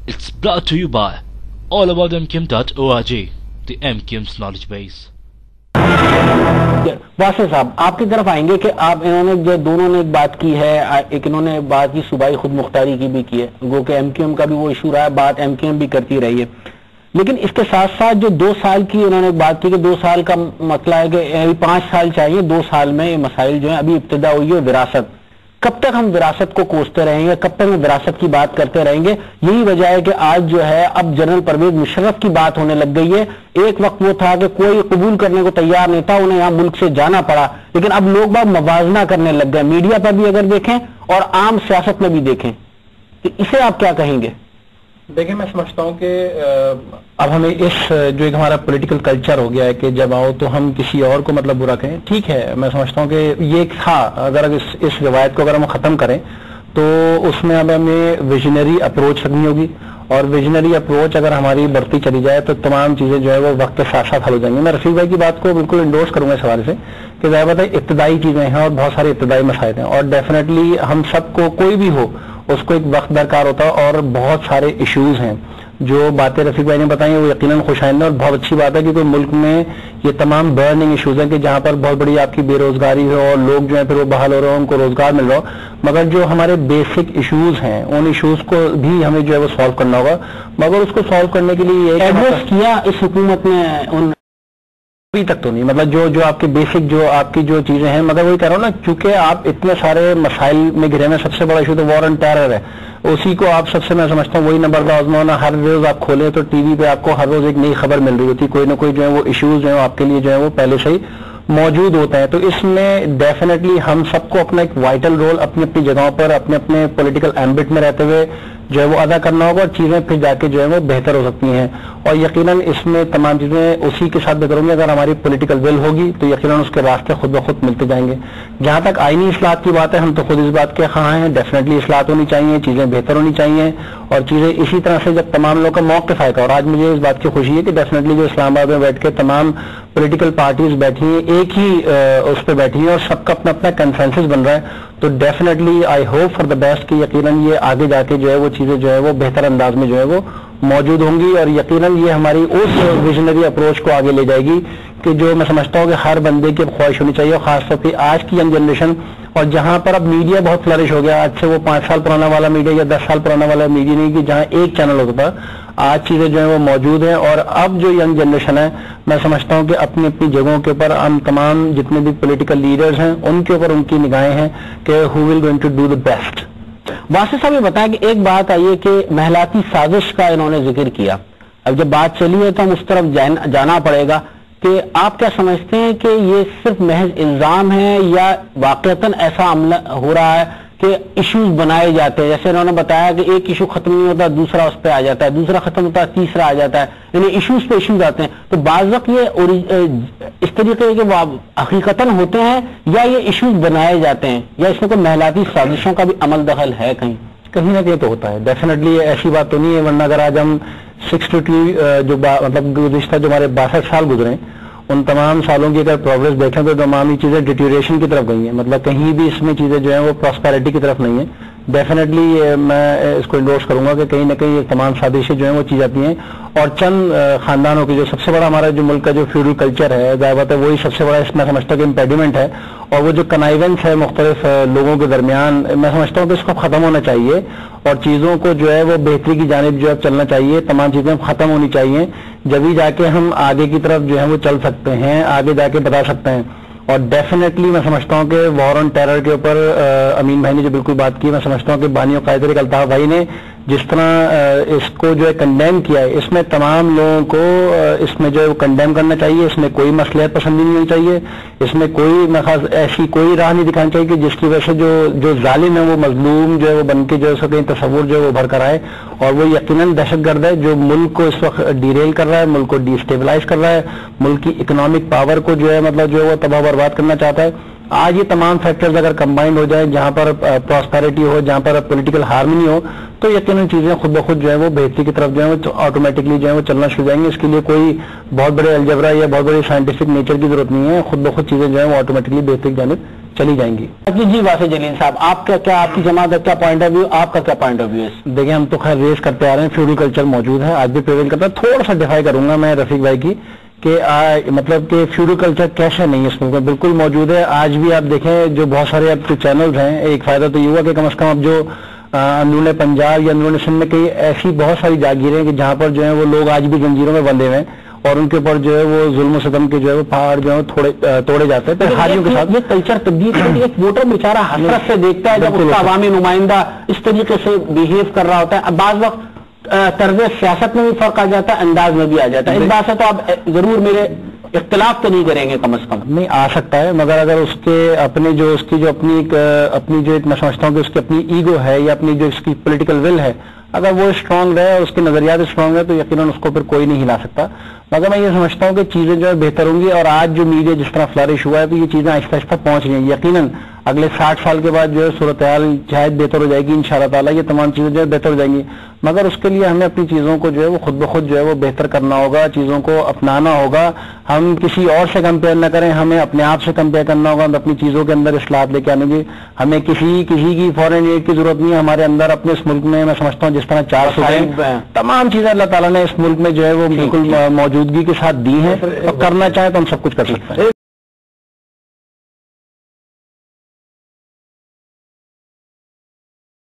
It's brought to you by allaboutmkim.org, the MKIM's knowledge base. Wasif साहब आपकी तरफ आएंगे कि आप इन्होंने जो दोनों ने एक बात की है, एक इन्होंने बात की सूबाई खुद मुख्तारी की भी की है, गो कि एमक्यूएम का भी वो इशू रहा है, बात एमक्यूएम भी करती रही है, लेकिन इसके साथ साथ जो 2 साल की उन्होंने बात की कि 2 साल का मतलब है कि अभी 5 साल चाहिए, 2 साल में ये मसाइल जो है अभी इब्तिदा हुई है विरासत। कब तक हम विरासत को कोसते रहेंगे, कब तक हम विरासत की बात करते रहेंगे? यही वजह है कि आज जो है अब जनरल परवेज मुशर्रफ की बात होने लग गई है। एक वक्त वो था कि कोई कबूल करने को तैयार नहीं था, उन्हें यहां मुल्क से जाना पड़ा, लेकिन अब लोग बाग मवाजना करने लग गए, मीडिया पर भी अगर देखें और आम सियासत में भी देखें, तो इसे आप क्या कहेंगे? देखिए, मैं समझता हूँ कि अब हमें इस जो एक हमारा पॉलिटिकल कल्चर हो गया है कि जब आओ तो हम किसी और को मतलब बुरा कहें, ठीक है, मैं समझता हूँ कि ये था, अगर इस रिवायत को अगर हम खत्म करें तो उसमें अब हमें विजनरी अप्रोच रखनी होगी, और विजनरी अप्रोच अगर हमारी बढ़ती चली जाए तो तमाम चीजें जो है वो वक्त के साथ साथ हल हो जाएंगी। मैं रफीक भाई की बात को बिल्कुल इंडोर्स करूंगा इस हवाले से कि ज़ाहिर बात है इब्तिदाई चीजें हैं और बहुत सारे इब्तिदाई मसाइल हैं, और डेफिनेटली हम सबको, कोई भी हो, उसको एक वक्त दरकार होता है, और बहुत सारे इश्यूज हैं। जो बातें रफीक भाई ने बताई वो यकीनन खुशाइंदा और बहुत अच्छी बात है कि कोई मुल्क में ये तमाम बर्निंग इश्यूज हैं कि जहां पर बहुत बड़ी आपकी बेरोजगारी हो और लोग जो है फिर वो बहाल हो रहे हो, उनको रोजगार मिल रहा हो, मगर जो हमारे बेसिक इश्यूज हैं उन इश्यूज को भी हमें जो है वो सॉल्व करना होगा। मगर उसको सॉल्व करने के लिए एड्रेस किया इस हुकूमत ने उन अभी तक तो नहीं, मतलब जो आपके बेसिक जो आपकी जो चीजें हैं, मगर वही कह रहा हूँ ना, क्योंकि आप इतने सारे मसाइल में घिरे में, सबसे बड़ा इशू तो वॉर एंड टेरर है, उसी को आप सबसे, मैं समझता हूँ वही नंबर का आजमाना। हर रोज आप खोले तो टीवी पे आपको हर रोज एक नई खबर मिल रही होती, कोई ना कोई जो है वो इश्यूज जो है आपके लिए जो है वो पहले से ही मौजूद होते हैं। तो इसमें डेफिनेटली हम सबको अपना एक वाइटल रोल अपनी अपनी जगहों पर अपने अपने पॉलिटिकल एम्बिट में रहते हुए जो है वो अदा करना होगा, और चीजें फिर जाके जो है वो बेहतर हो सकती हैं। और यकीनन इसमें तमाम चीजें उसी के साथ बेहतर होंगी अगर हमारी पॉलिटिकल विल होगी, तो यकीनन उसके रास्ते खुद ब खुद मिलते जाएंगे। जहां तक आईनी इस्लाहत की बात है, हम तो खुद इस बात के ख़्वाह हैं, डेफिनेटली इस्लाहत होनी चाहिए, चीजें बेहतर होनी चाहिए, और चीजें इसी तरह से जब तमाम लोगों का मौक़िफ़ आएगा। और आज मुझे इस बात की खुशी है कि डेफिनेटली जो इस्लामाबाद में बैठ के तमाम पॉलिटिकल पार्टीज बैठी हैं, एक ही उस पर बैठी हैं और सबका अपना अपना कंसेंसस बन रहा है, तो definitely I hope for the best कि यकीनन ये आगे जाके जो है वो चीजें जो है वो बेहतर अंदाज में जो है वो मौजूद होंगी, और यकीनन ये हमारी उस विजनरी अप्रोच को आगे ले जाएगी कि जो मैं समझता हूँ कि हर बंदे की ख्वाहिश होनी चाहिए, और खासतौर पर आज की यंग जनरेशन, और जहां पर अब मीडिया बहुत फ्लरिश हो गया, आज से वो 5 साल पुराना वाला मीडिया या 10 साल पुराना वाला मीडिया नहीं कि जहां एक चैनल होता था, आज चीजें जो है वो मौजूद हैं। और अब जो यंग जनरेशन है, मैं समझता हूं कि अपनी अपनी जगहों के ऊपर हम तमाम जितने भी पॉलिटिकल लीडर्स हैं उनके ऊपर उनकी निगाहें हैं कि who will going to do the best. Wasif साहब ये बताया कि एक बात आई है कि महलाती साजिश का इन्होंने जिक्र किया, अब जब बात चली है तो हम उस तरफ जाना पड़ेगा कि आप क्या समझते हैं कि ये सिर्फ महज इल्जाम है या वाकईतन ऐसा अमल हो रहा है कि इश्यूज बनाए जाते हैं? जैसे इन्होंने बताया कि एक इशू खत्म नहीं होता दूसरा उस पर आ जाता है, दूसरा खत्म होता है तीसरा आ जाता है, यानी इश्यूज पे इश्यूज आते हैं। तो बाज़ वक्त ये इस तरीके के हकीकतन होते हैं या ये इश्यूज बनाए जाते हैं, या इसमें कोई महलाती साजिशों का भी अमल दखल है? कहीं कहीं ना कहीं तो होता है, डेफिनेटली ऐसी बात तो नहीं है, वरना अगर आज हम 62 जो मतलब गुज़िश्ता जो हमारे 62 साल गुजरे, उन तमाम सालों की अगर प्रोग्रेस देखें तो तमाम ही चीजें डिटीरिएशन की तरफ गई हैं, मतलब कहीं भी इसमें चीजें जो है वो प्रॉस्पेरिटी की तरफ नहीं है। डेफिनेटली मैं इसको इंडोर्स करूंगा कि कहीं ना कहीं ये तमाम साजिशें जो है वो की जाती हैं, और चंद खानदानों की, जो सबसे बड़ा हमारा जो मुल्क का जो फ्यूडल कल्चर है, ज़ाहिर बात है वही सबसे बड़ा इसमें समझता हूँ कि इम्पेडिमेंट है, और वो जो कनाइवेंस है मुख्तलिफ लोगों के दरमियान, मैं समझता हूँ कि इसको खत्म होना चाहिए, और चीजों को जो है वो बेहतरी की जानिब जो है चलना चाहिए, तमाम चीजें खत्म होनी चाहिए, जब ही जाके हम आगे की तरफ जो है वो चल सकते हैं, आगे जाके बता सकते हैं। और डेफिनेटली मैं समझता हूँ कि वॉर ऑन टेरर के ऊपर अमीन भाई ने जो बिल्कुल बात की, मैं समझता हूँ कि बानी और कायदे अल्ताफ भाई ने जिस तरह इसको जो है कंडेम किया है, इसमें तमाम लोगों को इसमें जो है वो कंडेम करना चाहिए, इसमें कोई मसलियत पसंदी नहीं होनी चाहिए, इसमें कोई खास ऐसी कोई राह नहीं दिखानी चाहिए कि जिसकी वजह से जो जालिम है वो मजलूम जो है वो बन के जो है उसका कहीं तस्वुर जो है वो उभर कर आए, और वो यकीनन दहशतगर्द है जो मुल्क को इस वक्त डिरेल कर रहा है, मुल्क को डिस्टेबलाइज कर रहा है, मुल्क की इकोनॉमिक पावर को जो है मतलब जो है वो तबाह बर्बाद करना चाहता है। आज ये तमाम फैक्टर्स अगर कंबाइंड हो जाए, जहां पर प्रॉस्पेरिटी हो, जहां पर पॉलिटिकल हार्मनी हो, तो यकीनन चीजें खुद ब खुद जो है वो बेहतरी की तरफ जो है वो ऑटोमेटिकली जो है वो चलना शुरू हो जाएंगे। इसके लिए कोई बहुत बड़े अलजबरा या बहुत बड़ी साइंटिफिक नेचर की जरूरत नहीं है, खुद ब खुद चीजें जो है वो ऑटोमेटिकली बेहतरी की जानिब چلی جائیں گی. جی واسع جلیل صاحب، آپ کا کیا، آپ کی جماعت کا کیا پوائنٹ آف ویو، آپ کا کیا پوائنٹ آف ویو ہے؟ دیکھیں ہم تو خیر ریس کرتے آ رہے ہیں، فیوڈل کلچر موجود ہے، آج بھی پریویل کرتا ہے. تھوڑا سا ڈیفائی کروں گا میں رفیق بھائی کی کہ مطلب کہ فیوڈل کلچر کیسے نہیں ہے اس ملک میں، بالکل موجود ہے. آج بھی آپ دیکھیں جو بہت سارے اب جو چینلز ہیں، ایک فائدہ تو یہ ہوا کہ کم از کم اب جو اندرون پنجاب یا اندرون سندھ میں کئی ایسی بہت ساری جاگیریں ہیں کہ جہاں پر جو ہے وہ لوگ آج بھی زنجیروں میں بندھے ہوئے ہیں اور ان کے اوپر جو ہے وہ ظلم و ستم کے جو ہے وہ پہاڑ جو ہے توڑے جاتے ہیں. پہاڑیوں کے ساتھ یہ کلچر تبدیل ایک ووٹر بیچارہ حسرت سے دیکھتا ہے جب اس کا عوامی نمائندہ اس طریقے سے بہیو کر رہا ہوتا ہے. اب بعض وقت طرز سیاست میں بھی فرق آ جاتا ہے، انداز میں بھی آ جاتا ہے. اس بات سے تو آپ ضرور میرے اختلاف تو نہیں کریں گے کم از کم؟ نہیں آ سکتا ہے، مگر اگر اس کے اپنے جو اس کی جو اپنی جو میں سمجھتا ہوں کہ اس کی اپنی ایگو ہے یا اپنی جو اس کی پولیٹیکل ول ہے، اگر وہ اسٹرانگ رہے، اس کے نظریات اسٹرانگ رہے تو یقیناً اس کو پھر کوئی نہیں ہلا سکتا. مگر میں یہ سمجھتا ہوں کہ چیزیں جو ہے بہتر ہوں گی، اور آج جو میڈیا جس طرح فلرش ہوا ہے تو یہ چیزیں آہستہ آہستہ پہنچ رہی ہیں. یقیناً اگلے 60 سال کے بعد جو ہے صورتحال شاید بہتر ہو جائے گی انشاءاللہ تعالیٰ، یہ تمام چیزیں جو ہے بہتر ہو جائیں گی. مگر اس کے لیے ہمیں اپنی چیزوں کو جو ہے وہ خود بخود جو ہے وہ بہتر کرنا ہوگا، چیزوں کو اپنانا ہوگا. ہم کسی اور سے کمپیئر نہ کریں، ہمیں اپنے آپ سے کمپیئر کرنا ہوگا، اپنی چیزوں کے اندر اصلاحات لے کے آنے گی. ہمیں کسی کی فورن ایڈ کی ضرورت نہیں ہے. ہمارے اندر اپنے اس ملک میں میں سمجھتا ہوں جس طرح 4 صوبے ہیں، تمام چیزیں اللہ تعالیٰ نے اس ملک میں جو ہے وہ بالکل موجودگی کے ساتھ دی ہیں، اور کرنا چاہیں تو ہم سب کچھ کر سکتے ہیں.